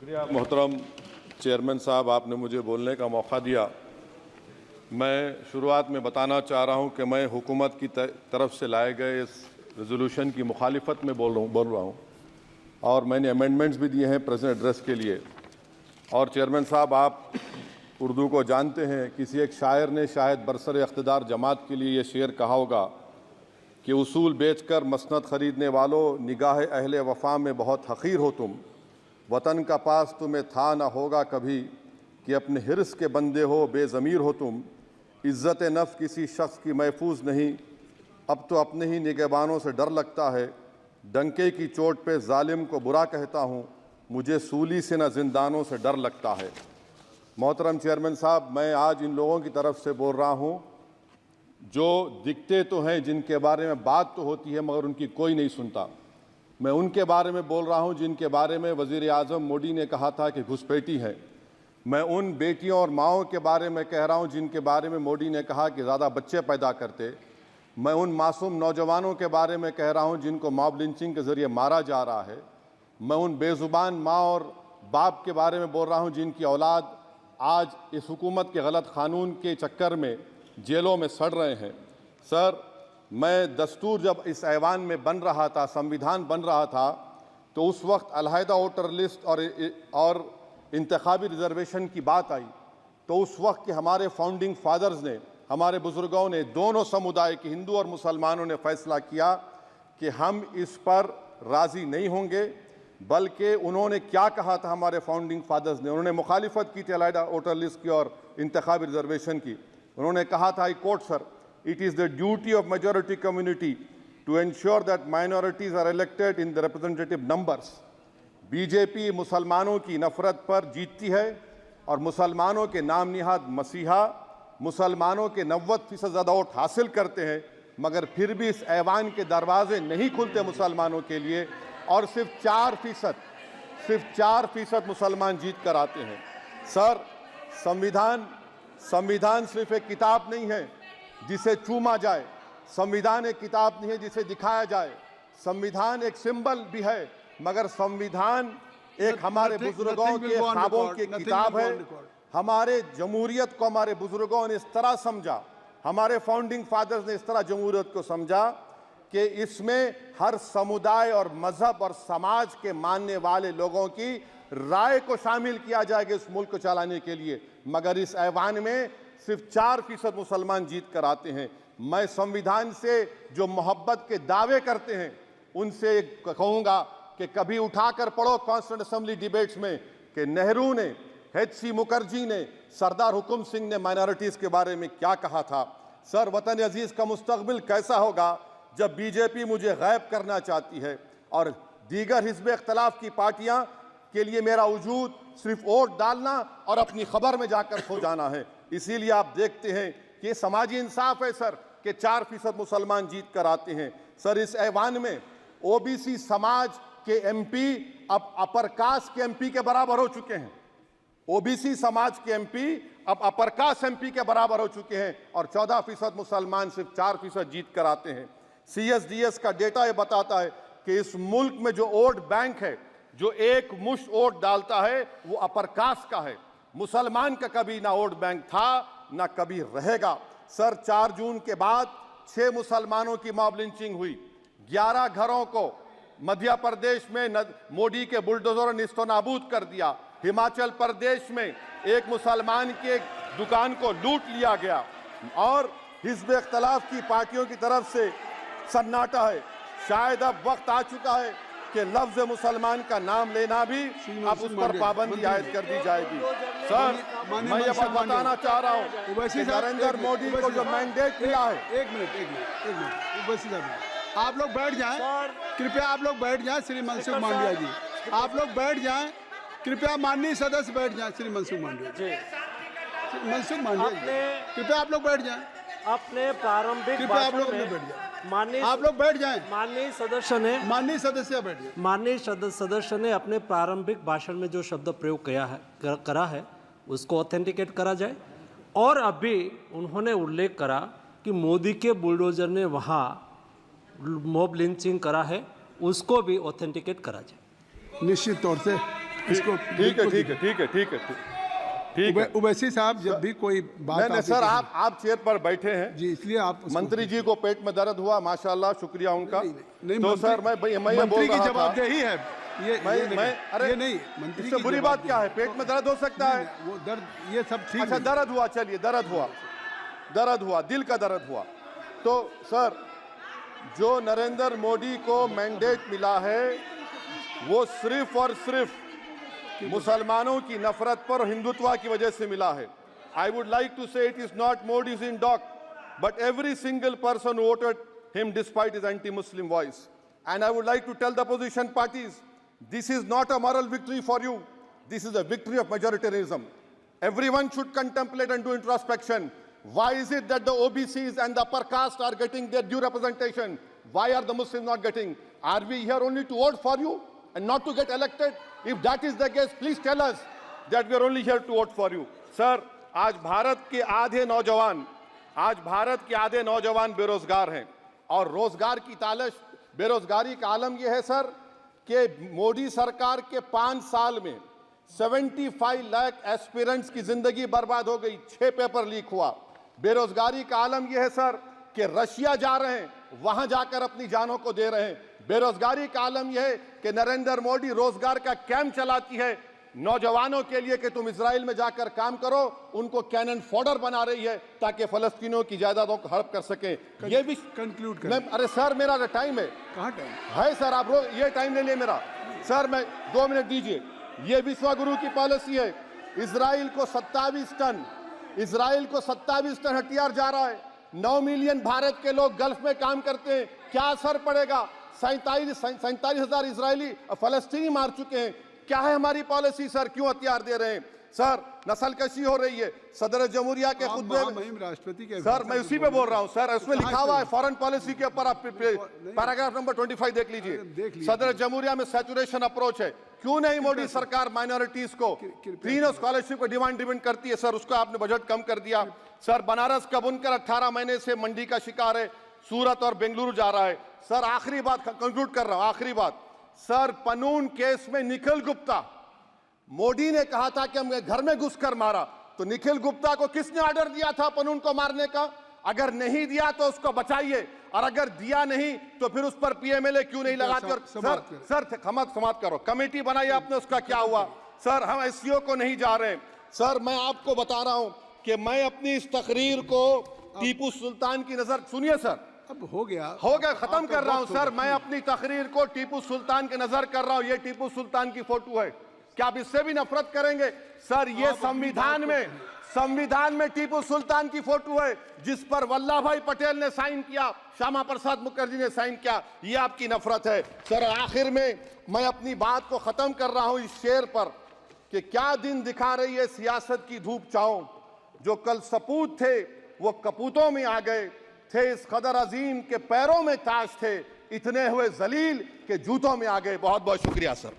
शुक्रिया मोहतरम चेयरमैन साहब, आपने मुझे बोलने का मौका दिया। मैं शुरुआत में बताना चाह रहा हूं कि मैं हुकूमत की तरफ से लाए गए इस रेजोल्यूशन की मुखालिफत में बोल रहा हूं और मैंने अमेंडमेंट्स भी दिए हैं प्रेजेंट एड्रेस के लिए। और चेयरमैन साहब, आप उर्दू को जानते हैं। किसी एक शायर ने शायद बरसर इख्तिदार जमात के लिए ये शेर कहा होगा कि उसूल बेचकर मसनद ख़रीदने वालों, निगाह अहले वफ़ा में बहुत हक़ीर हो तुम। वतन का पास तुम्हें था ना होगा कभी कि अपने हिर्स के बंदे हो, बेज़मीर हो तुम। इज़्ज़त नफ्स किसी शख्स की महफूज नहीं, अब तो अपने ही निगहबानों से डर लगता है। डंके की चोट पे जालिम को बुरा कहता हूँ, मुझे सूली से न जिंदानों से डर लगता है। मोहतरम चेयरमैन साहब, मैं आज इन लोगों की तरफ से बोल रहा हूँ जो दिखते तो हैं, जिनके बारे में बात तो होती है मगर उनकी कोई नहीं सुनता। मैं उनके बारे में बोल रहा हूँ जिनके बारे में वज़ीर आज़म मोदी ने कहा था कि घुसपैठी है। मैं उन बेटियों और माओं के बारे में कह रहा हूँ जिनके बारे में मोदी ने कहा कि ज़्यादा बच्चे पैदा करते। मैं उन मासूम नौजवानों के बारे में कह रहा हूँ जिनको मॉब लिंचिंग के ज़रिए मारा जा रहा है। मैं उन बेज़ुबान माँ और बाप के बारे में बोल रहा हूँ जिनकी औलाद आज इस हुकूमत के गलत कानून के चक्कर में जेलों में सड़ रहे हैं। सर, मैं दस्तूर जब इस ऐवान में बन रहा था, संविधान बन रहा था, तो उस वक्त अलहदा वोटर लिस्ट और इंतखाबी रिजर्वेशन की बात आई तो उस वक्त के हमारे फाउंडिंग फादर्स ने, हमारे बुजुर्गों ने, दोनों समुदाय के हिंदू और मुसलमानों ने फैसला किया कि हम इस पर राज़ी नहीं होंगे। बल्कि उन्होंने क्या कहा था हमारे फाउंडिंग फादर्स ने, उन्होंने मुखालिफत की थी अलहदा वोटर लिस्ट की और इंतखाबी रिजर्वेशन की। उन्होंने कहा था, I quote sir, it is the duty of majority community to ensure that minorities are elected in the representative numbers. BJP मुसलमानों की नफरत पर जीतती है और मुसलमानों के नाम निहाद मसीहा मुसलमानों के 90% ज़्यादा वोट हासिल करते हैं, मगर फिर भी इस ऐवान के दरवाजे नहीं खुलते मुसलमानों के लिए और सिर्फ 4% मुसलमान जीत कर आते हैं। सर, संविधान सिर्फ एक किताब नहीं है जिसे चूमा जाए, संविधान एक किताब नहीं है जिसे दिखाया जाए, संविधान एक सिंबल भी है, मगर संविधान एक हमारे बुजुर्गों के ख्वाबों की किताब है। हमारे जमहूरियत को हमारे बुजुर्गों ने इस तरह समझा, हमारे फाउंडिंग फादर्स ने इस तरह जमहूरियत को समझा कि इसमें हर समुदाय और मजहब और समाज के मानने वाले लोगों की राय को शामिल किया जाएगा इस मुल्क को चलाने के लिए। मगर इस ऐवान में सिर्फ 4% मुसलमान जीत कर आते हैं। मैं संविधान से जो मोहब्बत के दावे करते हैं उनसे कहूँगा कि कभी उठाकर पढ़ो कॉन्स्टिट्यूएंट असेंबली डिबेट्स में कि नेहरू ने, H.C. मुखर्जी ने, सरदार हुकुम सिंह ने माइनॉरिटीज़ के बारे में क्या कहा था। सर, वतन अजीज़ का मुस्तकबिल कैसा होगा जब बीजेपी मुझे गायब करना चाहती है और दीगर हिज़्ब इख्तिलाफ की पार्टियां के लिए मेरा वजूद सिर्फ वोट डालना और अपनी खबर में जाकर सो जाना है। इसीलिए आप देखते हैं कि ये समाजी इंसाफ है सर कि 4% मुसलमान जीत कर आते हैं। सर, इस ऐवान में ओबीसी समाज के एमपी अब अपर कास्ट के एमपी के बराबर हो चुके हैं। ओबीसी समाज के एमपी अब अपर कास्ट एमपी के बराबर हो चुके हैं और 14% मुसलमान सिर्फ 4% जीत कर आते हैं। CSDS का डेटा ये बताता है कि इस मुल्क में जो वोट बैंक है, जो एक मुश्त वोट डालता है, वो अपर कास्ट का है। मुसलमान का कभी ना वोट बैंक था ना कभी रहेगा। सर, 4 जून के बाद 6 मुसलमानों की मॉब लिंचिंग हुई। 11 घरों को मध्य प्रदेश में मोदी के बुलडोजर ने निस्तो नाबूद कर दिया। हिमाचल प्रदेश में एक मुसलमान की एक दुकान को लूट लिया गया और हिज़्ब इख्तिलाफ की पार्टियों की तरफ से सन्नाटा है। शायद अब वक्त आ चुका है कि लफ्ज़ मुसलमान का नाम लेना भी अब उस पर पाबंदी आयद कर दी जाएगी। सर, मैं ये बात बताना चाह रहा हूँ कि नरेंद्र मोदी को जो मैंडेट मिला है। एक मिनट, आप लोग बैठ जाएं, कृपया आप लोग बैठ जाएं। श्री मनसुख मांडविया जी, आप लोग बैठ जाएं, कृपया माननीय सदस्य बैठ जाएं। श्री मनसुख मांडविया जी, कृपया आप लोग बैठ जाएं। अपने प्रारंभिक आप लोग बैठ जाएं, आप लोग बैठ जाएं। माननीय सदस्य ने अपने प्रारंभिक भाषण में जो शब्द प्रयोग करा है उसको ऑथेंटिकेट करा जाए। और अभी उन्होंने उल्लेख करा कि मोदी के बुलडोजर ने वहाँ मॉब लिंचिंग करा है, उसको भी ऑथेंटिकेट करा जाए। निश्चित तौर से इसको ठीक है ठीक है ठीक है ठीक है ठीक है। उवैसी साहब, जब भी कोई बात नहीं सर, आप चेयर पर बैठे हैं जी, इसलिए आप मंत्री जी को पेट में दर्द हुआ, माशाल्लाह, शुक्रिया उनका। नहीं, तो सर मैं मंत्री की जवाबदेही है ये अरे ये नहीं, मंत्री इससे की बुरी बात क्या है? पेट में दर्द हो सकता है, वो दर्द ये सब ठीक अच्छा नहीं। दर्द हुआ, चलिए दर्द हुआ, दिल का दर्द हुआ। तो सर, जो नरेंद्र मोदी को मैंडेट मिला है वो सिर्फ और सिर्फ मुसलमानों की नफरत पर हिंदुत्व की वजह से मिला है। I would like to say it is not Modi's in dock but every single person voted him despite his anti Muslim voice. And I would like to tell the opposition parties, this is not a moral victory for you, this is a victory of majoritarianism. Everyone should contemplate and do introspection. Why is it that the OBCs and the upper caste are getting their due representation? Why are the Muslims not getting? Are we here only to vote for you and not to get elected? If that is the case, please tell us that we are only here to vote for you. Sir, आज भारत के आधे नौजवान बेरोजगार हैं और रोजगार की तालाश, बेरोजगारी का आलम यह है सर कि मोदी सरकार के 5 साल में 75 लाख एस्पिरेंट्स की जिंदगी बर्बाद हो गई, 6 पेपर लीक हुआ। बेरोजगारी का आलम यह है सर कि रशिया जा रहे हैं, वहां जाकर अपनी जानों को दे रहे हैं। बेरोजगारी का आलम यह है कि नरेंद्र मोदी रोजगार का कैंप चलाती है नौजवानों के लिए कि तुम इजराइल में जाकर काम करो, उनको कैनन फॉडर बना रही है ताकि फलस्तीनियों की जायदादों को हड़प कर सके। ये भी कंक्लूड करें। अरे सर, मेरा टाइम है। कहाँ टाइम है सर? आप ये टाइम ले लिए मेरा। सर मैं 2 मिनट दीजिए। ये विश्वगुरु की पॉलिसी है। इजराइल को 27 टन हथियार जा रहा है। 9 मिलियन भारत के लोग गल्फ में काम करते हैं, क्या असर पड़ेगा? 47,000 इजरायली फलस्तीनी मार चुके हैं। क्या है हमारी पॉलिसी सर? क्यों हथियार दे रहे हैं सर? नस्लकशी हो रही है। सदर जमहूरिया के खुतबे में राष्ट्रपति के सर, मैं उसी पे बोल रहा हूं सर, उसमें लिखा हुआ है फॉरेन पॉलिसी के ऊपर, आप पैराग्राफ नंबर 25 देख लीजिए। सदर जमहूरिया में सैचुरेशन अप्रोच है। क्यों नहीं मोदी सरकार माइनॉरिटीज को फ्री स्कॉलरशिप को डिमांड करती है सर? उसको आपने बजट कम कर दिया। सर, बनारस का बुनकर 18 महीने से मंडी का शिकार है, सूरत और बेंगलुरु जा रहा है। सर आखिरी बात कंक्लूड कर रहा हूं, आखिरी बात सर, पनून केस में निखिल गुप्ता, मोदी ने कहा था कि हम घर में घुसकर मारा, तो निखिल गुप्ता को किसने ऑर्डर दिया था पनून को मारने का? अगर नहीं दिया तो उसको बचाइए, और अगर दिया नहीं तो फिर उस पर पीएमएलए क्यों नहीं लगाते? सर समाप्त करो। कमेटी बनाई आपने, उसका क्या हुआ? सर हम एससीओ को नहीं जा रहे। सर मैं आपको बता रहा हूं कि मैं अपनी इस तकरीर को टीपू सुल्तान की नजर, सुनिए सर, अब हो गया खत्म कर रहा हूं सर। मैं अपनी तकरीर को टीपू सुल्तान के नजर कर रहा हूं। ये टीपू सुल्तान की फोटो है, क्या आप इससे भी नफरत करेंगे? सर ये संविधान में टीपू सुल्तान की फोटो है जिस पर वल्लभ भाई पटेल ने साइन किया, श्यामा प्रसाद मुखर्जी ने साइन किया। ये आपकी नफरत है सर। आखिर में मैं अपनी बात को खत्म कर रहा हूं इस शेर पर कि क्या दिन दिखा रही है सियासत की धूप छांव, जो कल सपूत थे वो कपूतों में आ गए, थे इस कदर अजीम के पैरों में ताज थे, इतने हुए जलील के जूतों में आ गए। बहुत बहुत शुक्रिया सर।